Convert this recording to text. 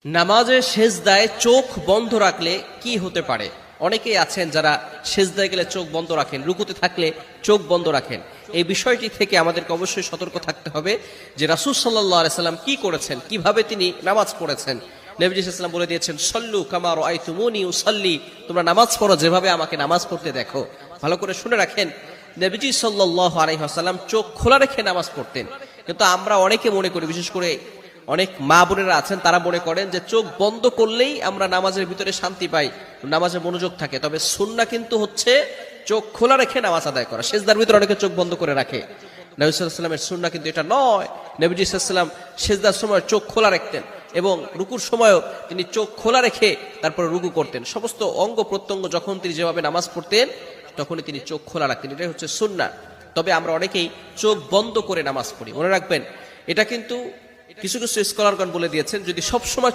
নামাজে সেজদায় চোখ বন্ধ রাখলে কি হতে পারে? অনেকেই আছেন যারা সেজদায় গেলে চোখ বন্ধ রাখেন, রুকুতে থাকলে চোখ বন্ধ রাখেন। এই বিষয়টি থেকে আমাদেরকে অবশ্যই সতর্ক থাকতে হবে যে রাসূল সাল্লাল্লাহু আলাইহি সাল্লাম কি করেছেন, কিভাবে তিনি নামাজ পড়েছেন। নবীজি সাল্লাল্লাহু আলাইহি ওয়াসাল্লাম বলে দিয়েছেন, সল্লু কামা রাআইতুমুনি উসাল্লি, তোমরা নামাজ পড়ো যেভাবে আমাকে নামাজ পড়তে দেখো। ভালো করে শুনে রাখেন, নবীজি সাল্লাল্লাহু আলাইহি ওয়াসাল্লাম চোখ খোলা রেখে নামাজ পড়তেন। কিন্তু আমরা অনেকে মনে করি, বিশেষ করে অনেক মা বোনেরা আছেন, তারা মনে করেন যে চোখ বন্ধ করলেই আমরা নামাজের ভিতরে শান্তি পাই, নামাজে মনোযোগ থাকে। তবে সুন্নাহ কিন্তু হচ্ছে চোখ খোলা রেখে নামাজ আদায় করা। সেজদার ভিতরে অনেকে চোখ বন্ধ করে রাখে, নবী সাল্লাল্লাহু আলাইহি ওয়াসাল্লামের সুন্নাহ কিন্তু এটা নয়। নবীজি সাল্লাল্লাহু আলাইহি ওয়াসাল্লাম সেজদার সময় চোখ খোলা রাখতেন এবং রুকুর সময়ও তিনি চোখ খোলা রেখে তারপরে রুকু করতেন। সমস্ত অঙ্গ প্রত্যঙ্গ যখন তিনি যেভাবে নামাজ পড়তেন তখনই তিনি চোখ খোলা রাখতেন। এটাই হচ্ছে সুন্নাহ। তবে আমরা অনেকেই চোখ বন্ধ করে নামাজ পড়ি। মনে রাখবেন, এটা কিন্তু কিছু কিছু স্কলারগণ বলে দিয়েছেন, যদি সবসময়